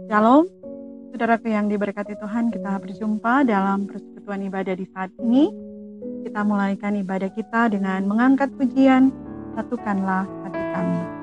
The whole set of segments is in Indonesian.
Shalom, saudaraku yang diberkati Tuhan, kita berjumpa dalam persekutuan ibadah di saat ini. Kita mulaikan ibadah kita dengan mengangkat pujian, satukanlah hati kami.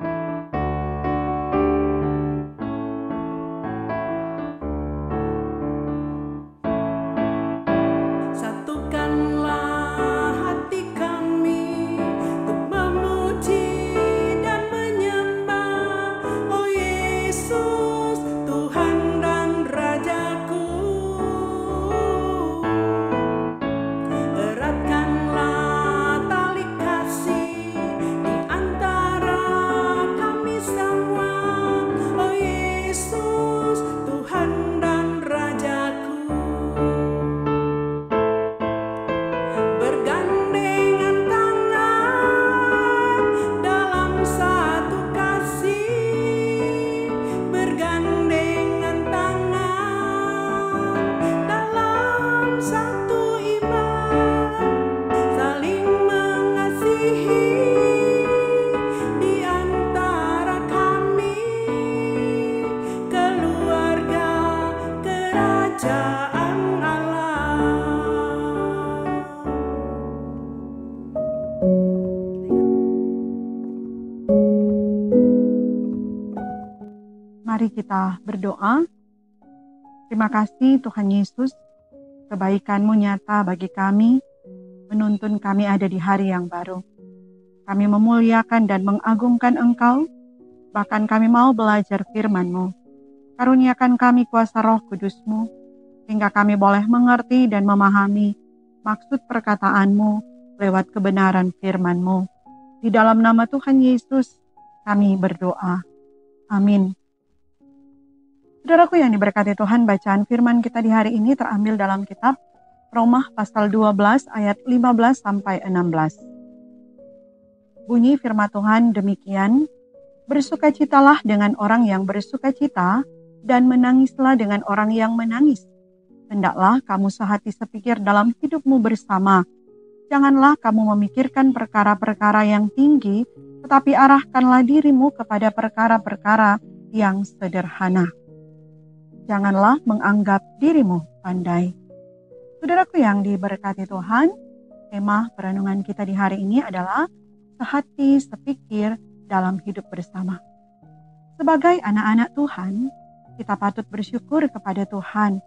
Mari kita berdoa. Terima kasih Tuhan Yesus, kebaikan-Mu nyata bagi kami, menuntun kami ada di hari yang baru. Kami memuliakan dan mengagungkan Engkau, bahkan kami mau belajar firman-Mu. Karuniakan kami kuasa Roh Kudus-Mu, sehingga kami boleh mengerti dan memahami maksud perkataan-Mu lewat kebenaran firman-Mu. Di dalam nama Tuhan Yesus, kami berdoa. Amin. Saudaraku yang diberkati Tuhan, bacaan firman kita di hari ini terambil dalam kitab Roma pasal 12 ayat 15 sampai 16. Bunyi firman Tuhan demikian, bersukacitalah dengan orang yang bersukacita dan menangislah dengan orang yang menangis. Hendaklah kamu sehati sepikir dalam hidupmu bersama. Janganlah kamu memikirkan perkara-perkara yang tinggi, tetapi arahkanlah dirimu kepada perkara-perkara yang sederhana. Janganlah menganggap dirimu pandai. Saudaraku yang diberkati Tuhan, tema perenungan kita di hari ini adalah sehati sepikir dalam hidup bersama. Sebagai anak-anak Tuhan, kita patut bersyukur kepada Tuhan.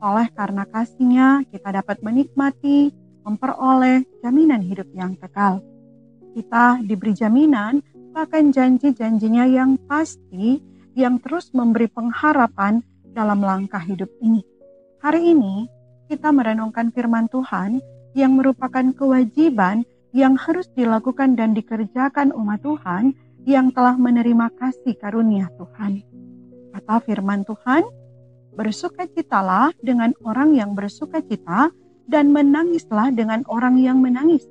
Oleh karena kasih-Nya, kita dapat menikmati, memperoleh jaminan hidup yang kekal. Kita diberi jaminan, bahkan janji-janjinya yang pasti, yang terus memberi pengharapan dalam langkah hidup ini. Hari ini kita merenungkan firman Tuhan yang merupakan kewajiban yang harus dilakukan dan dikerjakan umat Tuhan yang telah menerima kasih karunia Tuhan. Kata firman Tuhan, bersukacitalah dengan orang yang bersukacita dan menangislah dengan orang yang menangis.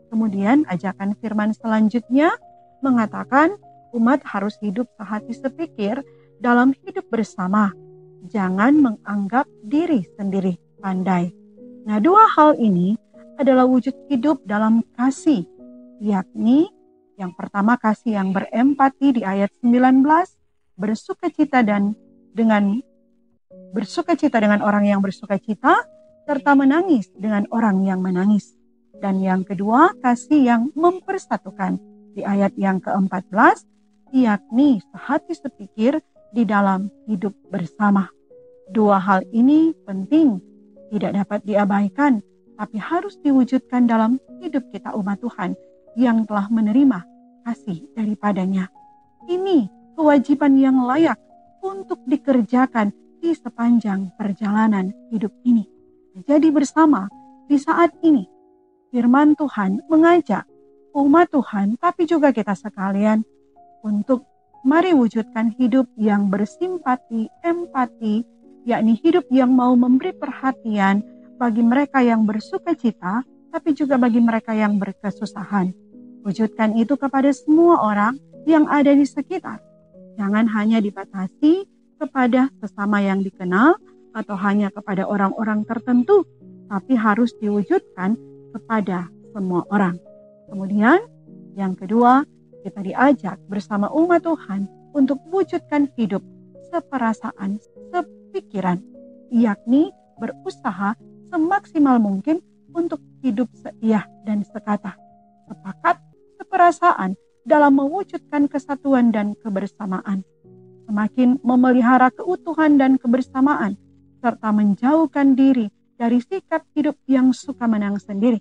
Kemudian ajakan firman selanjutnya mengatakan umat harus hidup sehati sepikir dalam hidup bersama. Jangan menganggap diri sendiri pandai. Nah, dua hal ini adalah wujud hidup dalam kasih, yakni yang pertama kasih yang berempati di ayat 19, bersukacita dengan orang yang bersukacita, serta menangis dengan orang yang menangis. Dan yang kedua, kasih yang mempersatukan di ayat yang ke-14, yakni sehati sepikir di dalam hidup bersama. Dua hal ini penting, tidak dapat diabaikan, tapi harus diwujudkan dalam hidup kita umat Tuhan yang telah menerima kasih daripadanya. Ini kewajiban yang layak untuk dikerjakan di sepanjang perjalanan hidup ini. Jadi bersama di saat ini, firman Tuhan mengajak umat Tuhan, tapi juga kita sekalian untuk mari wujudkan hidup yang bersimpati, empati, yakni hidup yang mau memberi perhatian bagi mereka yang bersukacita, tapi juga bagi mereka yang berkesusahan. Wujudkan itu kepada semua orang yang ada di sekitar. Jangan hanya dibatasi kepada sesama yang dikenal atau hanya kepada orang-orang tertentu, tapi harus diwujudkan kepada semua orang. Kemudian, yang kedua, kita diajak bersama umat Tuhan untuk wujudkan hidup seperasaan, sepikiran, yakni berusaha semaksimal mungkin untuk hidup seiyah dan sekata, sepakat, seperasaan dalam mewujudkan kesatuan dan kebersamaan. Semakin memelihara keutuhan dan kebersamaan, serta menjauhkan diri dari sikap hidup yang suka menang sendiri,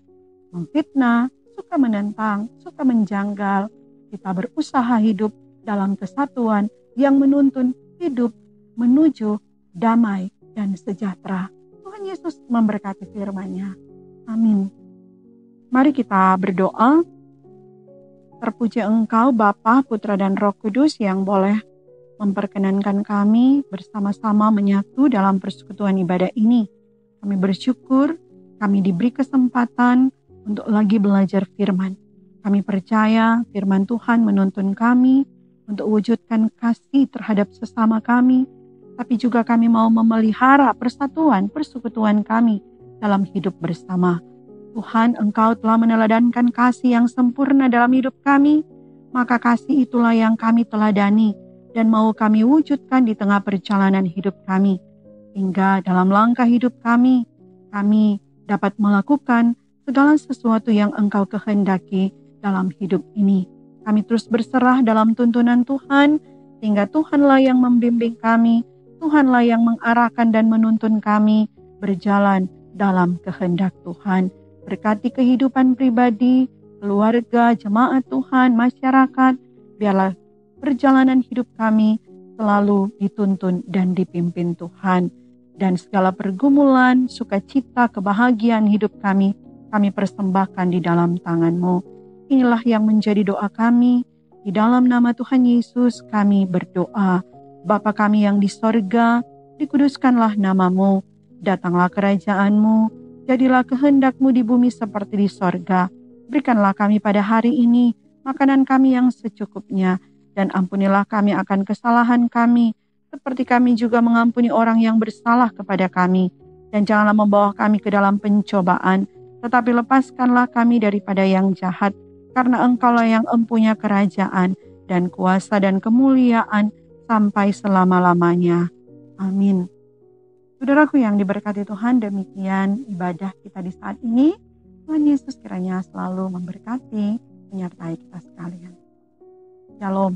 memfitnah, suka menentang, suka menjanggal. Kita berusaha hidup dalam kesatuan yang menuntun hidup menuju damai dan sejahtera. Tuhan Yesus memberkati firman-Nya. Amin. Mari kita berdoa. Terpuji Engkau Bapa, Putra dan Roh Kudus yang boleh memperkenankan kami bersama-sama menyatu dalam persekutuan ibadah ini. Kami bersyukur kami diberi kesempatan untuk lagi belajar firman. Kami percaya firman Tuhan menuntun kami untuk wujudkan kasih terhadap sesama kami, tapi juga kami mau memelihara persatuan, persekutuan kami dalam hidup bersama. Tuhan, Engkau telah meneladankan kasih yang sempurna dalam hidup kami, maka kasih itulah yang kami teladani dan mau kami wujudkan di tengah perjalanan hidup kami. Hingga dalam langkah hidup kami dapat melakukan segala sesuatu yang Engkau kehendaki dalam hidup ini. Kami terus berserah dalam tuntunan Tuhan, sehingga Tuhanlah yang membimbing kami, Tuhanlah yang mengarahkan dan menuntun kami berjalan dalam kehendak Tuhan. Berkati kehidupan pribadi, keluarga, jemaat Tuhan, masyarakat, biarlah perjalanan hidup kami selalu dituntun dan dipimpin Tuhan. Dan segala pergumulan, sukacita, kebahagiaan hidup kami persembahkan di dalam tangan-Mu. Inilah yang menjadi doa kami. Di dalam nama Tuhan Yesus kami berdoa. Bapa kami yang di sorga, dikuduskanlah nama-Mu. Datanglah kerajaan-Mu, jadilah kehendak-Mu di bumi seperti di sorga. Berikanlah kami pada hari ini makanan kami yang secukupnya, dan ampunilah kami akan kesalahan kami, seperti kami juga mengampuni orang yang bersalah kepada kami. Dan janganlah membawa kami ke dalam pencobaan, tetapi lepaskanlah kami daripada yang jahat, karena Engkaulah yang empunya kerajaan dan kuasa dan kemuliaan sampai selama-lamanya. Amin. Saudaraku yang diberkati Tuhan, demikian ibadah kita di saat ini. Tuhan Yesus kiranya selalu memberkati, menyertai kita sekalian. Shalom.